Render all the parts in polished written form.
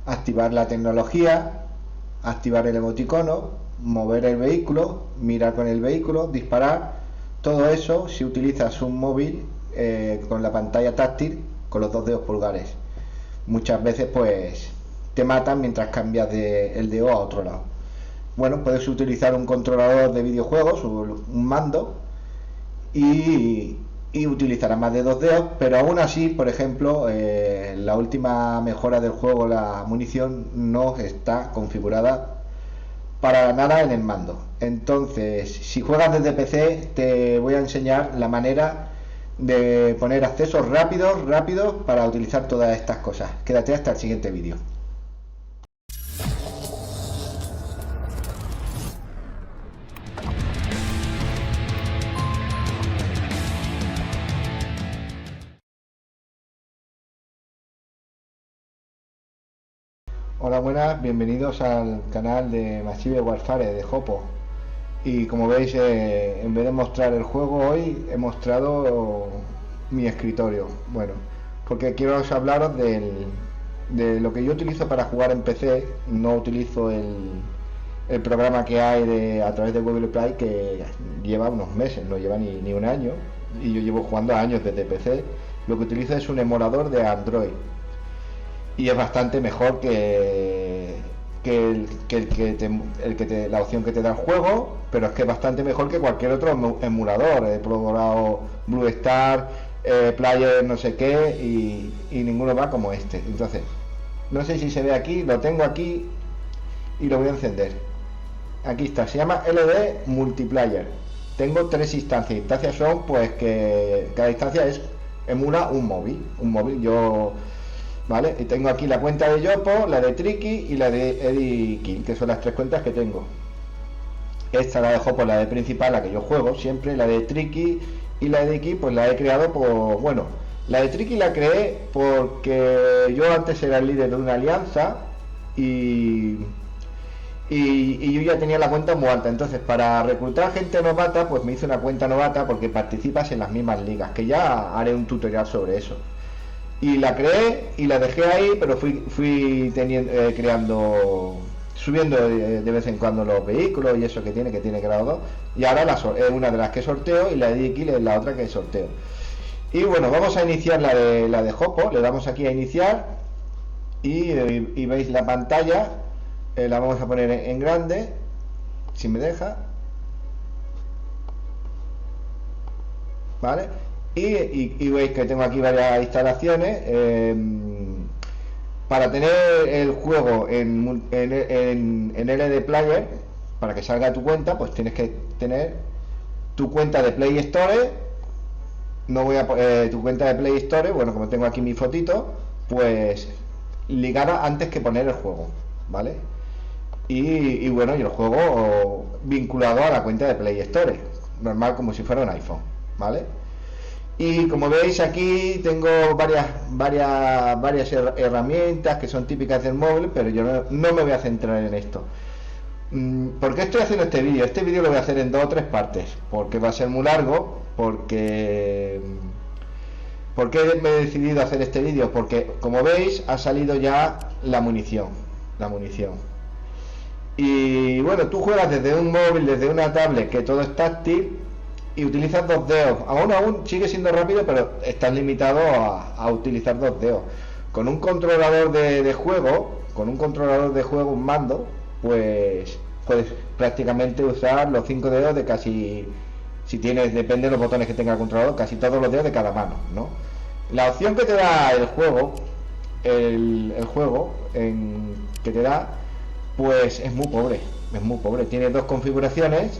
activar la tecnología, activar el emoticono, mover el vehículo, mirar con el vehículo, disparar. Todo eso si utilizas un móvil con la pantalla táctil con los dos dedos pulgares. Muchas veces pues te matan mientras cambias el dedo a otro lado. Bueno, puedes utilizar un controlador de videojuegos, un mando, y, y utilizará más de dos dedos, pero aún así, por ejemplo, la última mejora del juego, la munición, no está configurada para nada en el mando. Entonces, si juegas desde PC, te voy a enseñar la manera de poner accesos rápidos para utilizar todas estas cosas. Quédate hasta el siguiente vídeo. Hola, buenas, bienvenidos al canal de Massive Warfare de Jopo. Y como veis, en vez de mostrar el juego hoy, he mostrado mi escritorio. Bueno, porque quiero hablaros de lo que yo utilizo para jugar en PC. No utilizo el programa que hay a través de Google Play, que lleva unos meses, no lleva ni un año. Y yo llevo jugando años desde PC. Lo que utilizo es un emulador de Android y es bastante mejor la opción que te da el juego, pero es que es bastante mejor que cualquier otro emulador. He probado Blue Star, Player no sé qué, y ninguno va como este. Entonces, no sé si se ve aquí, lo tengo aquí y lo voy a encender. Aquí está, se llama LD Multiplayer. Tengo tres instancias. Instancias son pues que cada instancia emula un móvil. Yo, vale, y tengo aquí la cuenta de Yopo, la de Tricky y la de Eddie King, que son las tres cuentas que tengo. Esta la dejo por la de principal, la que yo juego siempre. La de Tricky y la de King pues la he creado por, bueno, la de Tricky la creé porque yo antes era el líder de una alianza y yo ya tenía la cuenta muy alta. Entonces, para reclutar gente novata, pues me hice una cuenta novata porque participas en las mismas ligas, que ya haré un tutorial sobre eso. Y la creé y la dejé ahí, pero fui creando, subiendo de vez en cuando los vehículos y eso que tiene grado 2. Y ahora es una de las que sorteo, y la de X es la otra que sorteo. Y bueno, vamos a iniciar la de Jopo. Le damos aquí a iniciar y veis la pantalla. La vamos a poner en grande, si me deja, ¿vale? Y veis que tengo aquí varias instalaciones. Para tener el juego en LD Player, para que salga tu cuenta, pues tienes que tener tu cuenta de Play Store. No voy a tu cuenta de Play Store, bueno, como tengo aquí mi fotito, pues ligada antes que poner el juego, ¿vale? Y bueno, y el juego vinculado a la cuenta de Play Store, normal, como si fuera un iPhone, ¿vale? Y como veis aquí tengo varias herramientas que son típicas del móvil, pero yo no me voy a centrar en esto. ¿Por qué estoy haciendo este vídeo? Este vídeo lo voy a hacer en dos o tres partes, porque va a ser muy largo, ¿por qué me he decidido hacer este vídeo? Porque como veis ha salido ya la munición. Y bueno, tú juegas desde un móvil, desde una tablet, que todo es táctil, y utilizas dos dedos. Aún sigue siendo rápido, pero estás limitado a utilizar dos dedos. Con un controlador de juego, un mando, pues puedes prácticamente usar los cinco dedos de casi, si tienes, depende de los botones que tenga el controlador, casi todos los dedos de cada mano, ¿no? La opción que te da el juego, que te da, pues es muy pobre. Tiene dos configuraciones,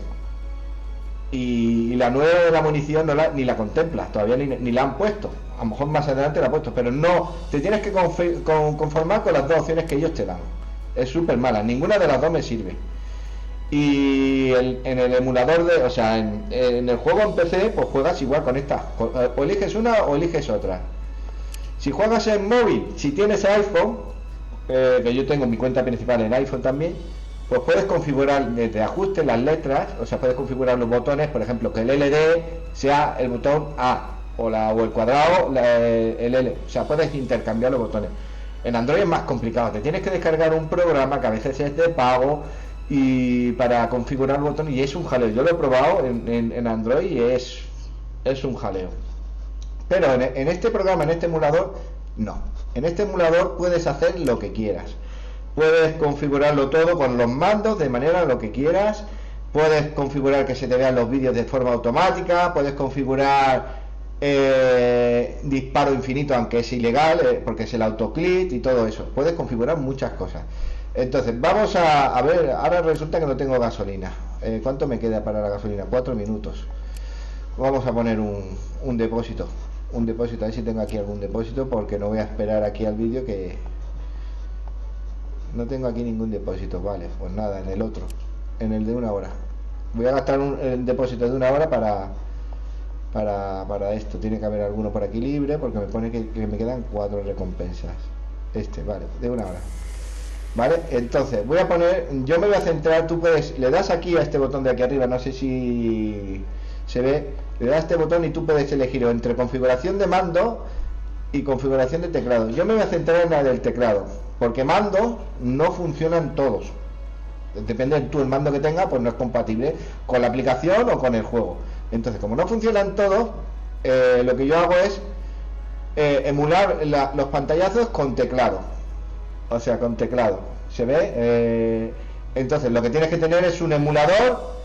y la nueva de la munición ni la contemplas, todavía ni la han puesto. A lo mejor más adelante la han puesto, pero no, te tienes que conformar con las dos opciones que ellos te dan. Es súper mala, ninguna de las dos me sirve. Y en el emulador o sea, en el juego en PC, pues juegas igual con esta, o eliges una o eliges otra. Si juegas en móvil, si tienes iPhone, que yo tengo mi cuenta principal en iPhone también, pues puedes configurar desde ajustes las letras, o sea, puedes configurar los botones, por ejemplo, que el LD sea el botón A, o el cuadrado el L, o sea, puedes intercambiar los botones. En Android es más complicado, te tienes que descargar un programa que a veces es de pago y para configurar el botón, y es un jaleo. Yo lo he probado en Android y es un jaleo. Pero en este programa, en este emulador, no. En este emulador puedes hacer lo que quieras. Puedes configurarlo todo con los mandos de manera lo que quieras. Puedes configurar que se te vean los vídeos de forma automática. Puedes configurar disparo infinito, aunque es ilegal, porque es el autoclick y todo eso. Puedes configurar muchas cosas. Entonces, vamos a ver. Ahora resulta que no tengo gasolina. ¿Cuánto me queda para la gasolina? 4 minutos. Vamos a poner un depósito. Un depósito, a ver si tengo aquí algún depósito, porque no voy a esperar aquí al vídeo, que no tengo aquí ningún depósito. Vale, pues nada, en el otro, en el de 1 hora. Voy a gastar el depósito de 1 hora para esto. Tiene que haber alguno por aquí libre, porque me pone que me quedan 4 recompensas. Vale, de 1 hora. Vale, entonces voy a poner, yo me voy a centrar, tú puedes, le das aquí a este botón de aquí arriba, no sé si se ve, le das a este botón y tú puedes elegir entre configuración de mando y configuración de teclado. Yo me voy a centrar en la del teclado, porque mando no funcionan todos. Depende de tú el mando que tengas, pues no es compatible con la aplicación o con el juego. Entonces, como no funcionan todos, lo que yo hago es emular los pantallazos con teclado. O sea, con teclado. ¿Se ve? Entonces, lo que tienes que tener es un emulador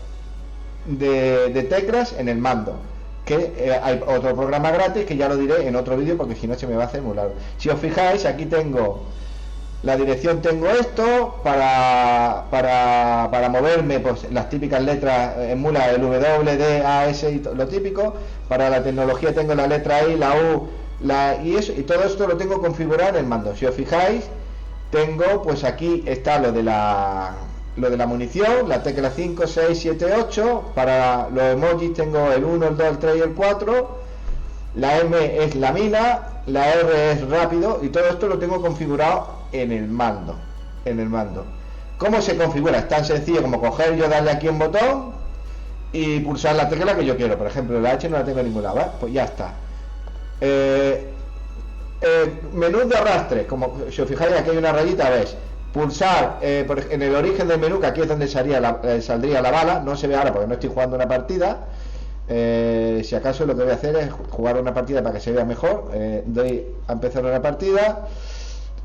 de teclas en el mando, que hay otro programa gratis que ya lo diré en otro vídeo, porque si no se me va a hacer emular. Si os fijáis, aquí tengo la dirección, tengo esto para moverme, pues las típicas letras, emula el W, D, A, S y lo típico. Para la tecnología tengo la letra I, la U, y eso, y todo esto lo tengo configurado en el mando. Si os fijáis, tengo, pues aquí está lo de la munición, la tecla 5, 6, 7, 8. Para los emojis tengo el 1, el 2, el 3 y el 4. La M es la mina, la R es rápido, y todo esto lo tengo configurado en el mando. ¿Cómo se configura? Es tan sencillo como coger yo, darle aquí un botón y pulsar la tecla que yo quiero. Por ejemplo, la H no la tengo en ningún lado, ¿vale? Pues ya está. Menú de arrastre, como si os fijáis, aquí hay una rayita, ves, pulsar en el origen del menú, que aquí es donde saldría la bala. No se ve ahora porque no estoy jugando una partida. Si acaso lo que voy a hacer es jugar una partida para que se vea mejor. Doy a empezar una partida.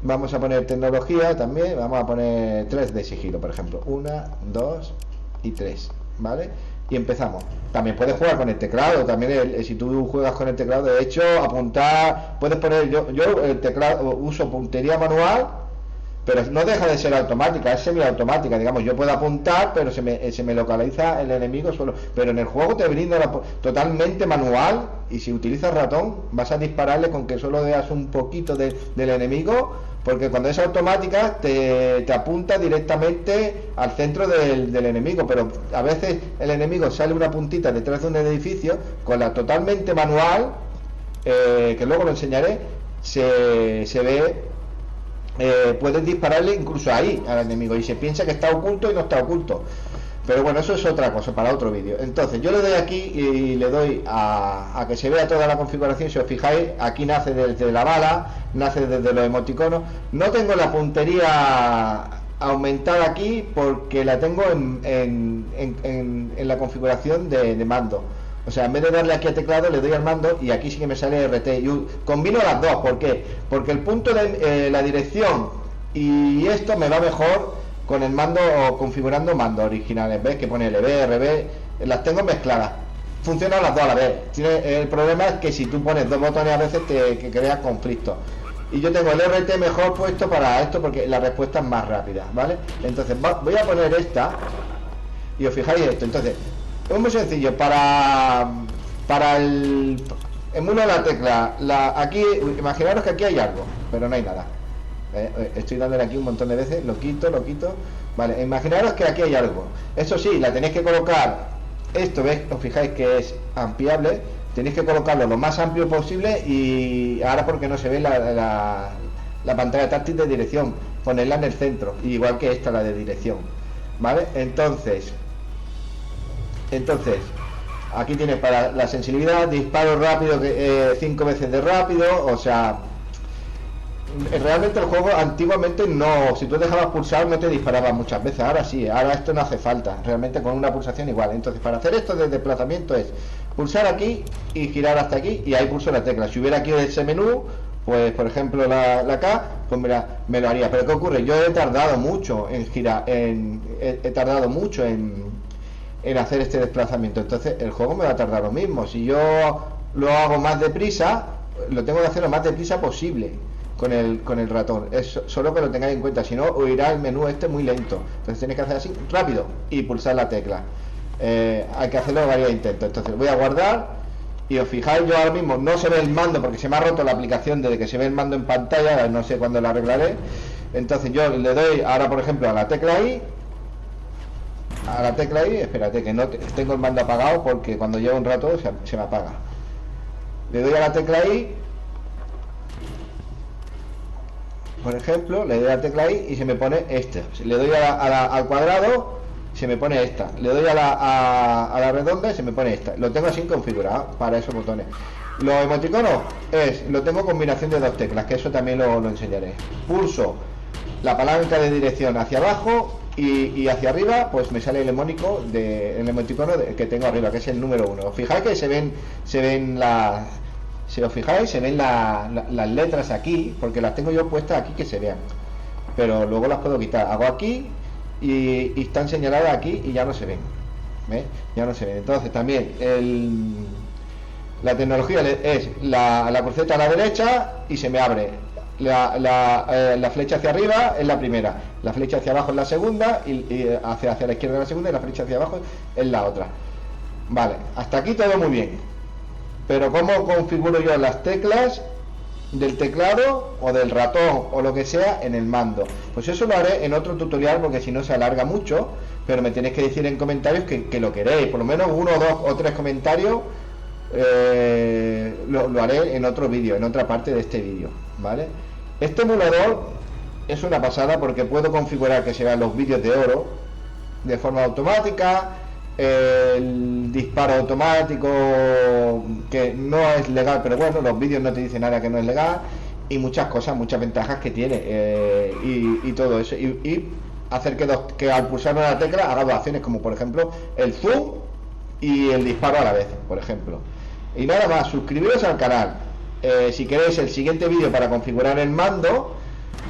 Vamos a poner tecnología también. Vamos a poner 3 de sigilo, por ejemplo. 1, 2 y 3, ¿vale? Y empezamos. También puedes jugar con el teclado. También si tú juegas con el teclado, de hecho, apuntar, puedes poner, yo el teclado uso puntería manual, pero no deja de ser automática, es semiautomática, digamos. Yo puedo apuntar, pero se me localiza el enemigo solo. Pero en el juego te brinda totalmente manual, y si utilizas ratón vas a dispararle con que solo veas un poquito del enemigo, porque cuando es automática te apunta directamente al centro del enemigo. Pero a veces el enemigo sale una puntita detrás de un edificio, con la totalmente manual, que luego lo enseñaré, se ve. Puedes dispararle incluso ahí al enemigo y se piensa que está oculto y no está oculto. Pero bueno, eso es otra cosa para otro vídeo. Entonces yo le doy aquí y le doy a que se vea toda la configuración. Si os fijáis, aquí nace desde la bala, nace desde los emoticonos. No tengo la puntería aumentada aquí porque la tengo en la configuración de mando. O sea, en vez de darle aquí a teclado, le doy al mando y aquí sí que me sale RT. Y combino las dos. ¿Por qué? Porque el punto de la dirección y esto me va mejor con el mando, o configurando mandos originales. ¿Ves? Que pone LB, RB, las tengo mezcladas. Funcionan las dos a la vez. El problema es que si tú pones dos botones a veces que creas conflictos. Y yo tengo el RT mejor puesto para esto porque la respuesta es más rápida, ¿vale? Entonces voy a poner esta y os fijáis esto. Entonces, es muy sencillo. Para el emulo la tecla, aquí, imaginaros que aquí hay algo, pero no hay nada. Estoy dándole aquí un montón de veces, lo quito. Vale, imaginaros que aquí hay algo. Eso sí, la tenéis que colocar. Esto, ¿ves? Os fijáis que es ampliable. Tenéis que colocarlo lo más amplio posible. Y ahora, porque no se ve la pantalla táctil de dirección, ponerla en el centro, igual que esta, la de dirección, ¿vale? Entonces aquí tienes para la sensibilidad, disparo rápido, 5 veces de rápido. O sea, Realmente el juego antiguamente no, si tú dejabas pulsar no te disparaba muchas veces, ahora sí, ahora esto no hace falta, realmente con una pulsación igual. Entonces para hacer esto de desplazamiento es pulsar aquí y girar hasta aquí y ahí pulso la tecla. Si hubiera aquí ese menú, pues por ejemplo la K, pues mira, me lo haría. Pero ¿qué ocurre? Yo he tardado mucho en girar, he tardado mucho en hacer este desplazamiento, entonces el juego me va a tardar lo mismo. Si yo lo hago más deprisa, lo tengo que hacer lo más deprisa posible con el ratón. Es solo que lo tengáis en cuenta, si no oirá el menú este muy lento. Entonces tienes que hacer así rápido y pulsar la tecla. Hay que hacerlo varios intentos. Entonces voy a guardar y os fijáis, yo ahora mismo no se ve el mando porque se me ha roto la aplicación desde que se ve el mando en pantalla, no sé cuándo la arreglaré. Entonces yo le doy ahora por ejemplo a la tecla I, espérate que no tengo el mando apagado porque cuando llevo un rato se me apaga. Le doy a la tecla I, por ejemplo, le doy a la tecla I y se me pone este. Le doy al cuadrado, se me pone esta. Le doy a la redonda y se me pone esta. Lo tengo así configurado para esos botones. Los emoticonos lo tengo combinación de dos teclas, que eso también lo enseñaré. Pulso la palanca de dirección hacia abajo y hacia arriba, pues me sale el emoticono que tengo arriba, que es el número 1. Os fijáis que se ven si os fijáis, se ven las letras aquí, porque las tengo yo puestas aquí que se vean, pero luego las puedo quitar. Hago aquí y están señaladas aquí y ya no se ven. ¿Ves? Ya no se ven. Entonces también la tecnología es la cruceta a la derecha y se me abre. La flecha hacia arriba es la primera, la flecha hacia abajo es la segunda y hacia la izquierda es la segunda y la flecha hacia abajo es la otra. Vale, hasta aquí todo muy bien. Pero ¿cómo configuro yo las teclas del teclado o del ratón o lo que sea en el mando? Pues eso lo haré en otro tutorial porque si no se alarga mucho, pero me tenéis que decir en comentarios que lo queréis, por lo menos 1, 2 o 3 comentarios. Lo haré en otro vídeo, en otra parte de este vídeo, ¿vale? Este emulador es una pasada porque puedo configurar que se vean los vídeos de oro de forma automática, el disparo automático que no es legal, pero bueno, los vídeos no te dicen nada que no es legal, y muchas cosas, muchas ventajas que tiene, y todo eso, y hacer que al pulsar una tecla haga dos acciones, como por ejemplo el zoom y el disparo a la vez, por ejemplo. Y nada más, suscribiros al canal. Si queréis el siguiente vídeo para configurar el mando,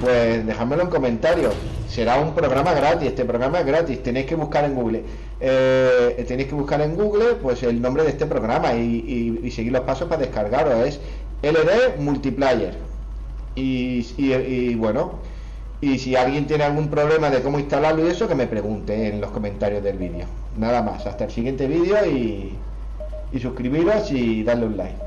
pues dejadmelo en comentarios. Será un programa gratis, este programa es gratis. Tenéis que buscar en Google pues el nombre de este programa y seguir los pasos para descargarlo. Es LD Multiplayer. Y bueno, y si alguien tiene algún problema de cómo instalarlo y eso, que me pregunte en los comentarios del vídeo. Nada más, hasta el siguiente vídeo y suscribiros y darle un like.